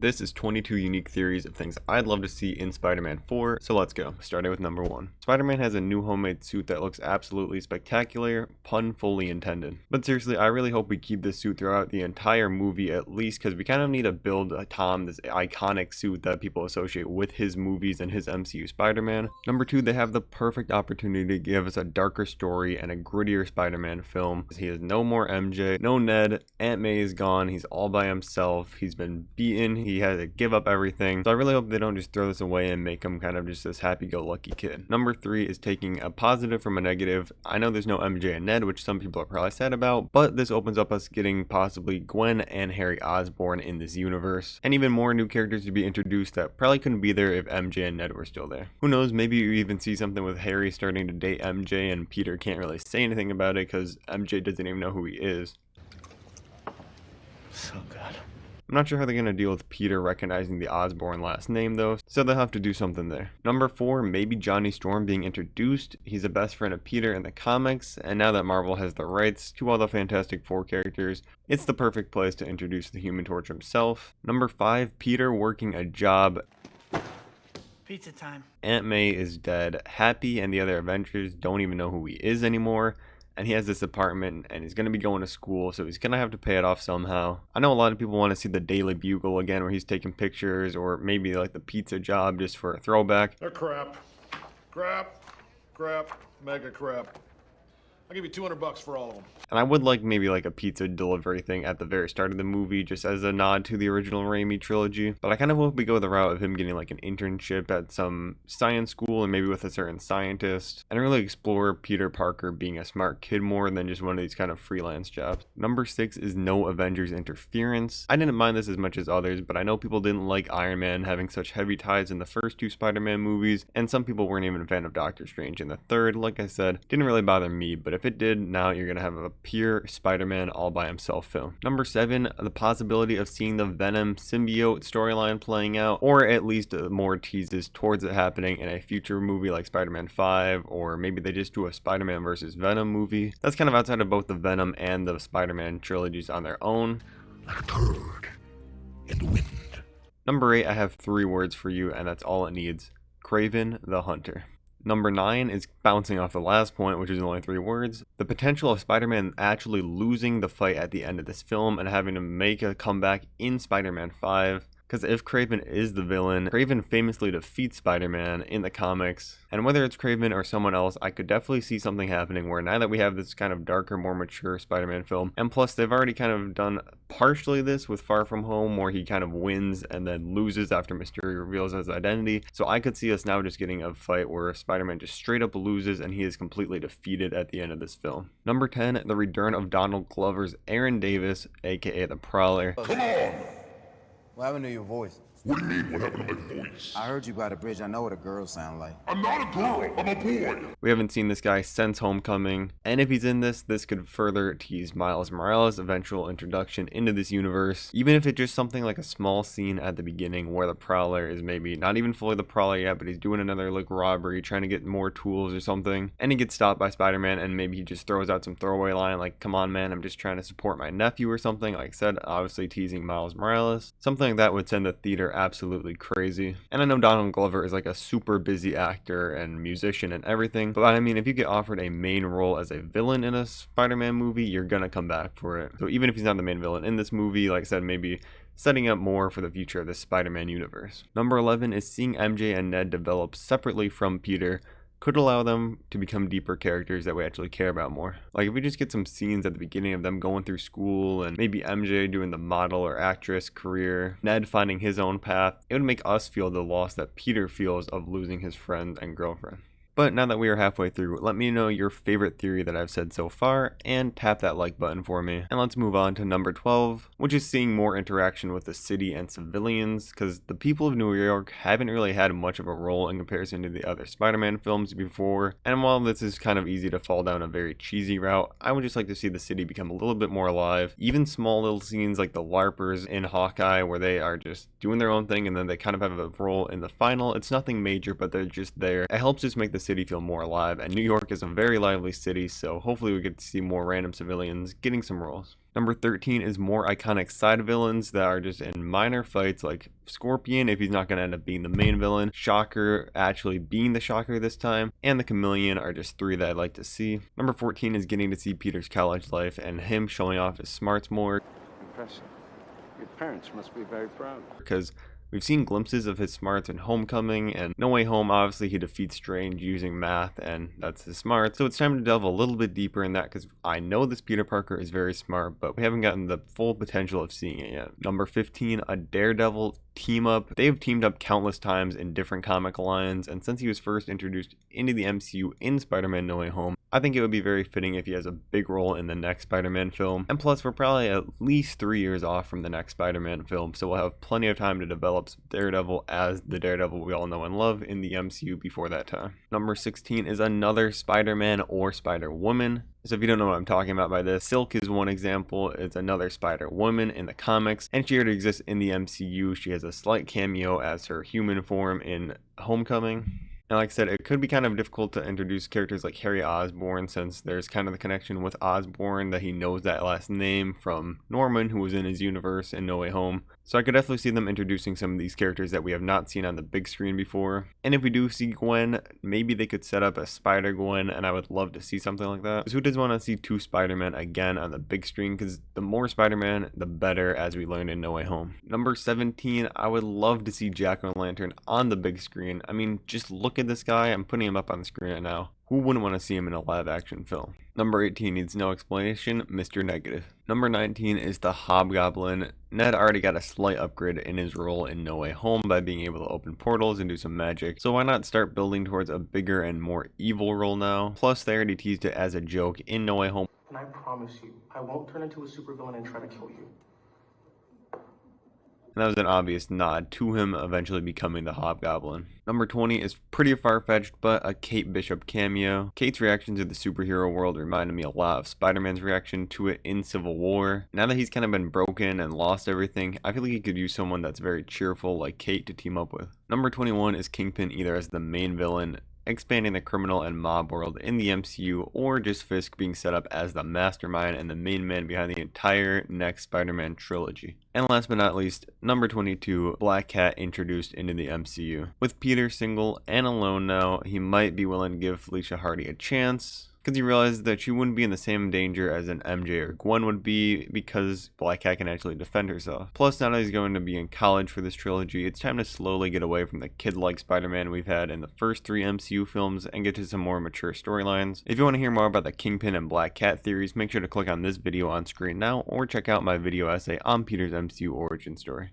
This is 22 unique theories of things I'd love to see in Spider-Man 4, so let's go. Starting with number 1. Spider-Man has a new homemade suit that looks absolutely spectacular, pun fully intended. But seriously, I really hope we keep this suit throughout the entire movie at least, because we kind of need to build Tom this iconic suit that people associate with his movies and his MCU Spider-Man. Number 2, they have the perfect opportunity to give us a darker story and a grittier Spider-Man film. He has no more MJ, no Ned, Aunt May is gone, he's all by himself, he's been beaten, he had to give up everything. So I really hope they don't just throw this away and make him kind of just this happy-go-lucky kid. Number 3 is taking a positive from a negative. I know there's no MJ and Ned, which some people are probably sad about, but this opens up us getting possibly Gwen and Harry Osborn in this universe, and even more new characters to be introduced that probably couldn't be there if MJ and Ned were still there. Who knows, maybe you even see something with Harry starting to date MJ and Peter can't really say anything about it because MJ doesn't even know who he is. So good. I'm not sure how they're going to deal with Peter recognizing the Osborn last name though, so they'll have to do something there. Number 4, maybe Johnny Storm being introduced. He's the best friend of Peter in the comics, and now that Marvel has the rights to all the Fantastic Four characters, it's the perfect place to introduce the Human Torch himself. Number 5, Peter working a job. Pizza time. Aunt May is dead. Happy and the other Avengers don't even know who he is anymore. And he has this apartment and he's going to be going to school, so he's going to have to pay it off somehow. I know a lot of people want to see the Daily Bugle again where he's taking pictures, or maybe like the pizza job just for a throwback. They're crap. Crap. Mega crap. I'll give you $200 for all of them. And I would like maybe like a pizza delivery thing at the very start of the movie, just as a nod to the original Raimi trilogy. But I kind of hope we go the route of him getting like an internship at some science school and maybe with a certain scientist, and really explore Peter Parker being a smart kid more than just one of these kind of freelance jobs. Number 6 is no Avengers interference. I didn't mind this as much as others, but I know people didn't like Iron Man having such heavy ties in the first 2 Spider-Man movies, and some people weren't even a fan of Doctor Strange in the third. Like I said, didn't really bother me, but if it did, now you're gonna have a pure Spider-Man all by himself film. Number 7, the possibility of seeing the Venom symbiote storyline playing out, or at least more teases towards it happening in a future movie like Spider-Man 5, or maybe they just do a Spider-Man versus Venom movie. That's kind of outside of both the Venom and the Spider-Man trilogies on their own. Like a turd in the wind. Number 8, I have 3 words for you, and that's all it needs. Kraven the Hunter. Number 9 is bouncing off the last point, which is only 3 words. The potential of Spider-Man actually losing the fight at the end of this film and having to make a comeback in Spider-Man 5. Because if Kraven is the villain, Kraven famously defeats Spider-Man in the comics. And whether it's Kraven or someone else, I could definitely see something happening where now that we have this kind of darker, more mature Spider-Man film, and plus they've already kind of done partially this with Far From Home, where he kind of wins and then loses after Mysterio reveals his identity. So I could see us now just getting a fight where Spider-Man just straight up loses and he is completely defeated at the end of this film. Number 10, the return of Donald Glover's Aaron Davis, aka the Prowler. Come on! What happened to your voice? What do you mean, what happened to my voice? I heard you by the bridge. I know what a girl sound like. I'm not a girl, I'm a boy! We haven't seen this guy since Homecoming, and if he's in this could further tease Miles Morales' eventual introduction into this universe, even if it's just something like a small scene at the beginning where the Prowler is maybe not even fully the Prowler yet, but he's doing another like robbery, trying to get more tools or something, and he gets stopped by Spider-Man, and maybe he just throws out some throwaway line like, "Come on man, I'm just trying to support my nephew," or something. Like I said, obviously teasing Miles Morales. Something like that would send the theater absolutely crazy. And I know Donald Glover is like a super busy actor and musician and everything, but I mean, if you get offered a main role as a villain in a Spider-Man movie, you're gonna come back for it. So even if he's not the main villain in this movie, like I said, maybe setting up more for the future of the Spider-Man universe. Number 11 is seeing MJ and Ned develop separately from Peter could allow them to become deeper characters that we actually care about more. Like if we just get some scenes at the beginning of them going through school, and maybe MJ doing the model or actress career, Ned finding his own path, it would make us feel the loss that Peter feels of losing his friend and girlfriend. But now that we are halfway through, let me know your favorite theory that I've said so far, and tap that like button for me. And let's move on to number 12, which is seeing more interaction with the city and civilians, because the people of New York haven't really had much of a role in comparison to the other Spider-Man films before. And while this is kind of easy to fall down a very cheesy route, I would just like to see the city become a little bit more alive. Even small little scenes like the LARPers in Hawkeye, where they are just doing their own thing and then they kind of have a role in the final. It's nothing major, but they're just there. It helps just make the city feel more alive, and New York is a very lively city, so hopefully we get to see more random civilians getting some roles. Number 13 is more iconic side villains that are just in minor fights, like Scorpion if he's not going to end up being the main villain, Shocker actually being the Shocker this time, and the Chameleon are just 3 that I'd like to see. Number 14 is getting to see Peter's college life and him showing off his smarts more. Impressive. Your parents must be very proud. Because we've seen glimpses of his smarts in Homecoming, and No Way Home, obviously he defeats Strange using math, and that's his smarts. So it's time to delve a little bit deeper in that, because I know this Peter Parker is very smart, but we haven't gotten the full potential of seeing it yet. Number 15, a Daredevil team up. They've teamed up countless times in different comic lines, and since he was first introduced into the MCU in Spider-Man No Way Home, I think it would be very fitting if he has a big role in the next Spider-Man film. And plus, we're probably at least 3 years off from the next Spider-Man film, so we'll have plenty of time to develop Daredevil as the Daredevil we all know and love in the MCU before that time. Number 16 is another Spider-Man or Spider-Woman. So if you don't know what I'm talking about by this, Silk is one example. It's another Spider-Woman in the comics, and she already exists in the MCU. She has a slight cameo as her human form in Homecoming. And like I said, it could be kind of difficult to introduce characters like Harry Osborn, since there's kind of the connection with Osborn that he knows that last name from Norman, who was in his universe in No Way Home. So I could definitely see them introducing some of these characters that we have not seen on the big screen before. And if we do see Gwen, maybe they could set up a Spider-Gwen, and I would love to see something like that. Because who doesn't want to see 2 Spider-Man again on the big screen? Because the more Spider-Man, the better, as we learned in No Way Home. Number 17, I would love to see Jack-O-Lantern on the big screen. I mean, just look at this guy. I'm putting him up on the screen right now. Who wouldn't want to see him in a live action film? Number 18 needs no explanation, Mr. Negative. Number 19 is the Hobgoblin. Ned already got a slight upgrade in his role in No Way Home by being able to open portals and do some magic, so why not start building towards a bigger and more evil role now? Plus, they already teased it as a joke in No Way Home. And I promise you, I won't turn into a supervillain and try to kill you. And that was an obvious nod to him eventually becoming the Hobgoblin. Number 20 is pretty far-fetched, but a Kate Bishop cameo. Kate's reaction to the superhero world reminded me a lot of Spider-Man's reaction to it in Civil War. Now that he's kind of been broken and lost everything, I feel like he could use someone that's very cheerful like Kate to team up with. Number 21 is Kingpin either as the main villain, expanding the criminal and mob world in the MCU, or just Fisk being set up as the mastermind and the main man behind the entire next Spider-Man trilogy. And last but not least, number 22, Black Cat introduced into the MCU. With Peter single and alone now, he might be willing to give Felicia Hardy a chance, because he realized that she wouldn't be in the same danger as an MJ or Gwen would be, because Black Cat can actually defend herself. Plus, now that he's going to be in college for this trilogy, it's time to slowly get away from the kid-like Spider-Man we've had in the first 3 MCU films and get to some more mature storylines. If you want to hear more about the Kingpin and Black Cat theories, make sure to click on this video on screen now, or check out my video essay on Peter's MCU origin story.